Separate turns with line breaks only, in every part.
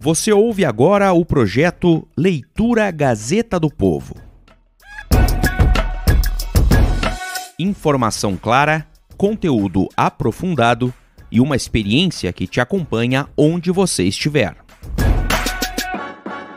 Você ouve agora o projeto Leitura Gazeta do Povo. Informação clara, conteúdo aprofundado e uma experiência que te acompanha onde você estiver.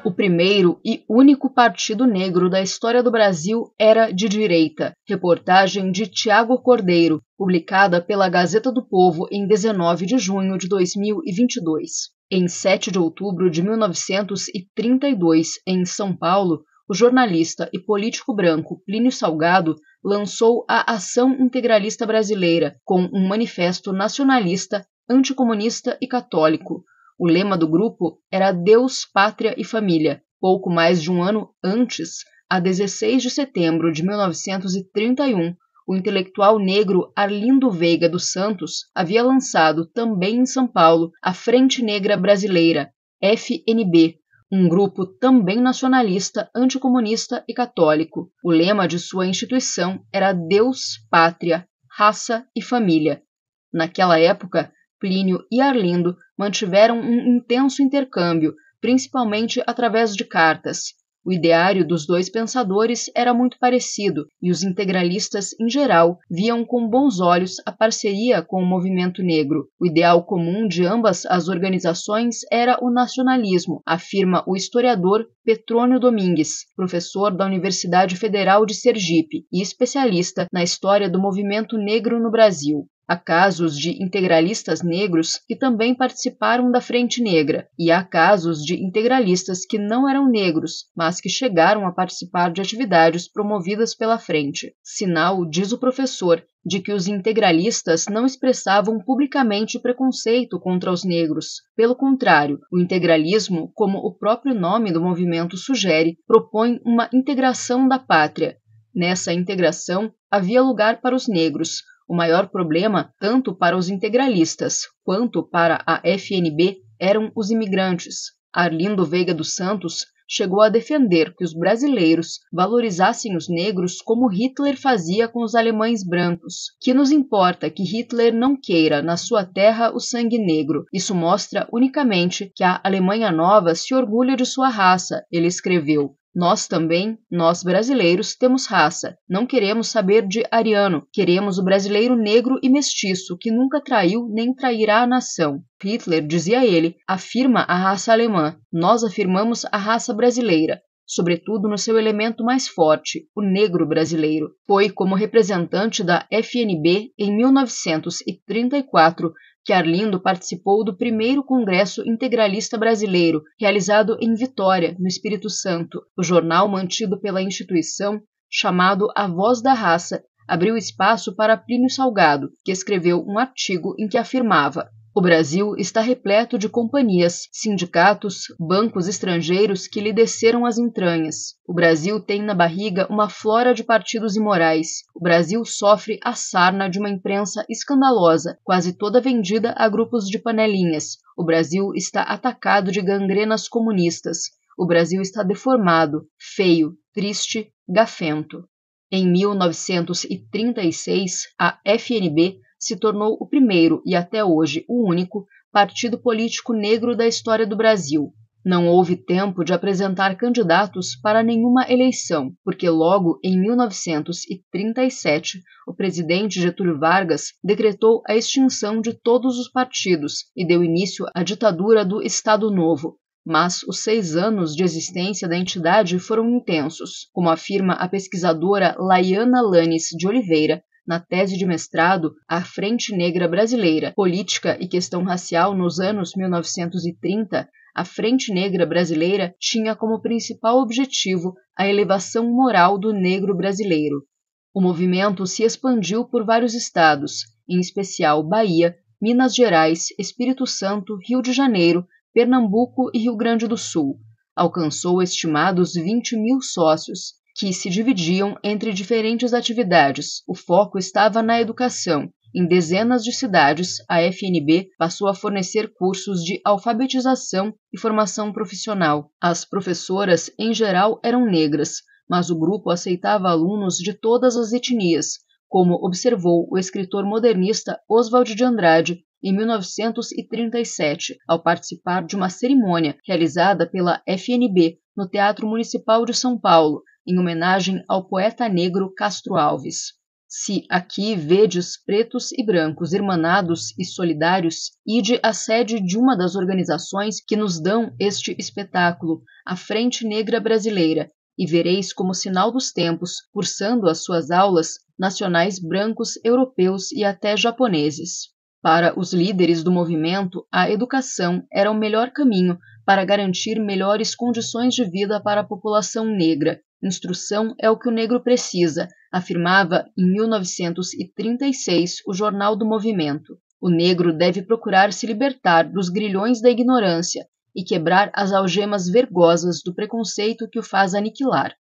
O primeiro e único partido negro da história do Brasil era de direita. Reportagem de Tiago Cordeiro, publicada pela Gazeta do Povo em 19 de junho de 2022. Em 7 de outubro de 1932, em São Paulo, o jornalista e político branco Plínio Salgado lançou a Ação Integralista Brasileira, com um manifesto nacionalista, anticomunista e católico. O lema do grupo era Deus, Pátria e Família. Pouco mais de um ano antes, a 16 de setembro de 1931, o intelectual negro Arlindo Veiga dos Santos havia lançado, também em São Paulo, a Frente Negra Brasileira, FNB, um grupo também nacionalista, anticomunista e católico. O lema de sua instituição era Deus, Pátria, Raça e Família. Naquela época, Plínio e Arlindo mantiveram um intenso intercâmbio, principalmente através de cartas. O ideário dos dois pensadores era muito parecido, e os integralistas, em geral, viam com bons olhos a parceria com o movimento negro. O ideal comum de ambas as organizações era o nacionalismo, afirma o historiador Petrônio Domingues, professor da Universidade Federal de Sergipe e especialista na história do movimento negro no Brasil. Há casos de integralistas negros que também participaram da Frente Negra, e há casos de integralistas que não eram negros, mas que chegaram a participar de atividades promovidas pela Frente. Sinal, diz o professor, de que os integralistas não expressavam publicamente preconceito contra os negros. Pelo contrário, o integralismo, como o próprio nome do movimento sugere, propõe uma integração da pátria. Nessa integração, havia lugar para os negros. O maior problema, tanto para os integralistas quanto para a FNB, eram os imigrantes. Arlindo Veiga dos Santos chegou a defender que os brasileiros valorizassem os negros como Hitler fazia com os alemães brancos. Que nos importa que Hitler não queira na sua terra o sangue negro? Isso mostra unicamente que a Alemanha Nova se orgulha de sua raça, ele escreveu. Nós também, nós brasileiros, temos raça. Não queremos saber de ariano, queremos o brasileiro negro e mestiço, que nunca traiu nem trairá a nação. Hitler, dizia ele, afirma a raça alemã. Nós afirmamos a raça brasileira, sobretudo no seu elemento mais forte, o negro brasileiro. Foi como representante da FNB em 1934 que Arlindo participou do primeiro Congresso Integralista Brasileiro, realizado em Vitória, no Espírito Santo. O jornal mantido pela instituição, chamado A Voz da Raça, abriu espaço para Plínio Salgado, que escreveu um artigo em que afirmava: o Brasil está repleto de companhias, sindicatos, bancos estrangeiros que lhe desceram as entranhas. O Brasil tem na barriga uma flora de partidos imorais. O Brasil sofre a sarna de uma imprensa escandalosa, quase toda vendida a grupos de panelinhas. O Brasil está atacado de gangrenas comunistas. O Brasil está deformado, feio, triste, gafento. Em 1936, a FNB se tornou o primeiro e até hoje o único partido político negro da história do Brasil. Não houve tempo de apresentar candidatos para nenhuma eleição, porque logo em 1937 o presidente Getúlio Vargas decretou a extinção de todos os partidos e deu início à ditadura do Estado Novo. Mas os 6 anos de existência da entidade foram intensos, como afirma a pesquisadora Laiana Lanes de Oliveira, na tese de mestrado A Frente Negra Brasileira, Política e Questão Racial nos anos 1930, a Frente Negra Brasileira tinha como principal objetivo a elevação moral do negro brasileiro. O movimento se expandiu por vários estados, em especial Bahia, Minas Gerais, Espírito Santo, Rio de Janeiro, Pernambuco e Rio Grande do Sul. Alcançou estimados 20.000 sócios, que se dividiam entre diferentes atividades. O foco estava na educação. Em dezenas de cidades, a FNB passou a fornecer cursos de alfabetização e formação profissional. As professoras, em geral, eram negras, mas o grupo aceitava alunos de todas as etnias, como observou o escritor modernista Oswald de Andrade em 1937, ao participar de uma cerimônia realizada pela FNB no Teatro Municipal de São Paulo, em homenagem ao poeta negro Castro Alves. Se aqui vedes pretos e brancos irmanados e solidários, ide à sede de uma das organizações que nos dão este espetáculo, a Frente Negra Brasileira, e vereis como sinal dos tempos, cursando as suas aulas, nacionais brancos, europeus e até japoneses. Para os líderes do movimento, a educação era o melhor caminho para garantir melhores condições de vida para a população negra. Instrução é o que o negro precisa, afirmava em 1936 o Jornal do Movimento. O negro deve procurar se libertar dos grilhões da ignorância e quebrar as algemas vergosas do preconceito que o faz aniquilar.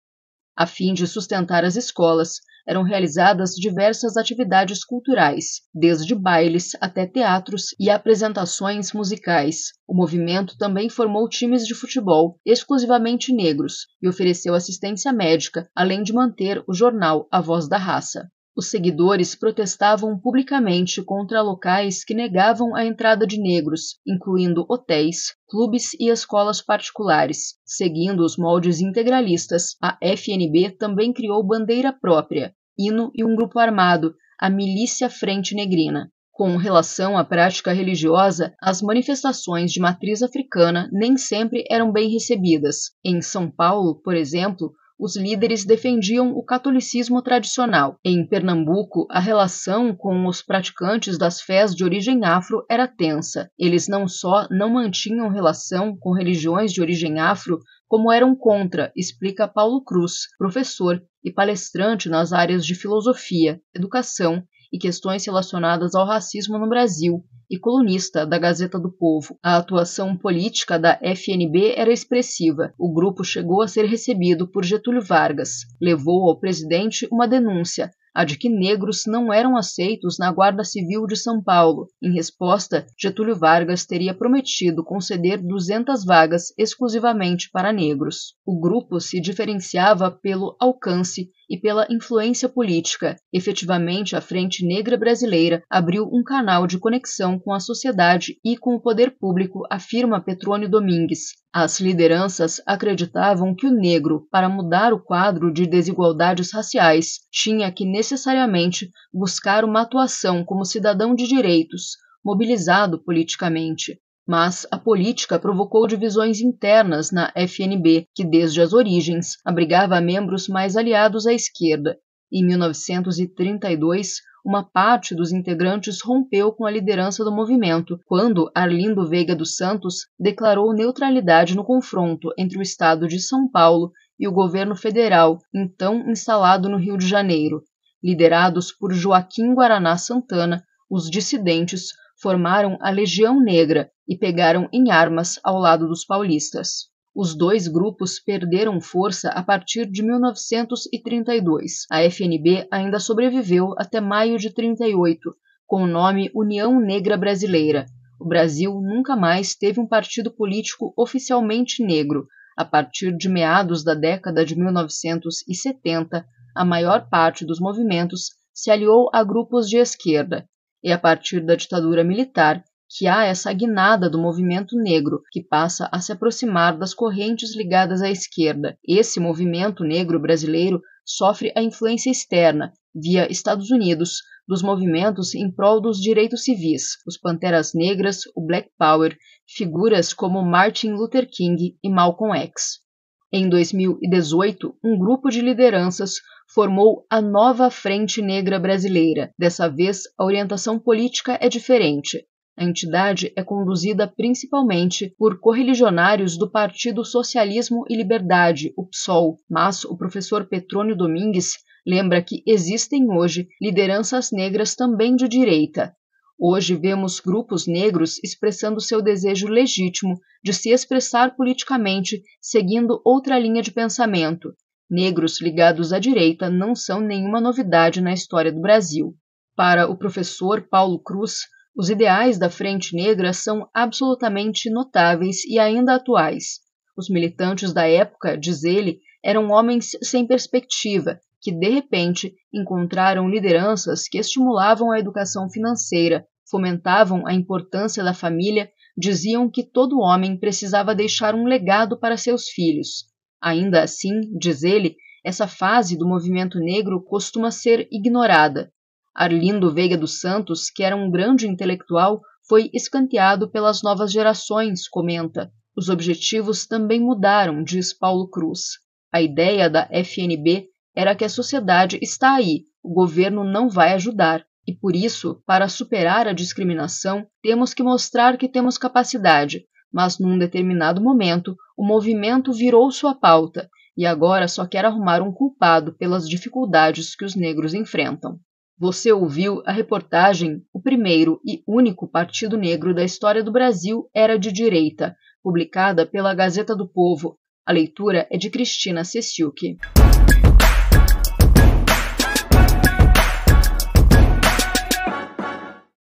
A fim de sustentar as escolas, eram realizadas diversas atividades culturais, desde bailes até teatros e apresentações musicais. O movimento também formou times de futebol exclusivamente negros e ofereceu assistência médica, além de manter o jornal A Voz da Raça. Os seguidores protestavam publicamente contra locais que negavam a entrada de negros, incluindo hotéis, clubes e escolas particulares. Seguindo os moldes integralistas, a FNB também criou bandeira própria, hino e um grupo armado, a Milícia Frente Negrina. Com relação à prática religiosa, as manifestações de matriz africana nem sempre eram bem recebidas. Em São Paulo, por exemplo, os líderes defendiam o catolicismo tradicional. Em Pernambuco, a relação com os praticantes das fés de origem afro era tensa. Eles não só não mantinham relação com religiões de origem afro, como eram contra, explica Paulo Cruz, professor e palestrante nas áreas de filosofia, educação e questões relacionadas ao racismo no Brasil, e colunista da Gazeta do Povo. A atuação política da FNB era expressiva. O grupo chegou a ser recebido por Getúlio Vargas. Levou ao presidente uma denúncia, a de que negros não eram aceitos na Guarda Civil de São Paulo. Em resposta, Getúlio Vargas teria prometido conceder 200 vagas exclusivamente para negros. O grupo se diferenciava pelo alcance e pela influência política. Efetivamente, a Frente Negra Brasileira abriu um canal de conexão com a sociedade e com o poder público, afirma Petrônio Domingues. As lideranças acreditavam que o negro, para mudar o quadro de desigualdades raciais, tinha que necessariamente buscar uma atuação como cidadão de direitos, mobilizado politicamente. Mas a política provocou divisões internas na FNB, que desde as origens abrigava membros mais aliados à esquerda. Em 1932, uma parte dos integrantes rompeu com a liderança do movimento, quando Arlindo Veiga dos Santos declarou neutralidade no confronto entre o estado de São Paulo e o governo federal, então instalado no Rio de Janeiro. Liderados por Joaquim Guaraná Santana, os dissidentes formaram a Legião Negra e pegaram em armas ao lado dos paulistas. Os dois grupos perderam força a partir de 1932. A FNB ainda sobreviveu até maio de 1938, com o nome União Negra Brasileira. O Brasil nunca mais teve um partido político oficialmente negro. A partir de meados da década de 1970, a maior parte dos movimentos se aliou a grupos de esquerda. É a partir da ditadura militar que há essa guinada do movimento negro, que passa a se aproximar das correntes ligadas à esquerda. Esse movimento negro brasileiro sofre a influência externa, via Estados Unidos, dos movimentos em prol dos direitos civis, os Panteras Negras, o Black Power, figuras como Martin Luther King e Malcolm X. Em 2018, um grupo de lideranças formou a Nova Frente Negra Brasileira. Dessa vez, a orientação política é diferente. A entidade é conduzida principalmente por correligionários do Partido Socialismo e Liberdade, o PSOL, mas o professor Petrônio Domingues lembra que existem hoje lideranças negras também de direita. Hoje vemos grupos negros expressando seu desejo legítimo de se expressar politicamente seguindo outra linha de pensamento. Negros ligados à direita não são nenhuma novidade na história do Brasil. Para o professor Paulo Cruz, os ideais da Frente Negra são absolutamente notáveis e ainda atuais. Os militantes da época, diz ele, eram homens sem perspectiva, que de repente encontraram lideranças que estimulavam a educação financeira, fomentavam a importância da família, diziam que todo homem precisava deixar um legado para seus filhos. Ainda assim, diz ele, essa fase do movimento negro costuma ser ignorada. Arlindo Veiga dos Santos, que era um grande intelectual, foi escanteado pelas novas gerações, comenta. Os objetivos também mudaram, diz Paulo Cruz. A ideia da FNB era que a sociedade está aí, o governo não vai ajudar. E por isso, para superar a discriminação, temos que mostrar que temos capacidade. Mas num determinado momento, o movimento virou sua pauta e agora só quer arrumar um culpado pelas dificuldades que os negros enfrentam. Você ouviu a reportagem O Primeiro e Único Partido Negro da História do Brasil Era de Direita, publicada pela Gazeta do Povo. A leitura é de Cristina Cessiucchi.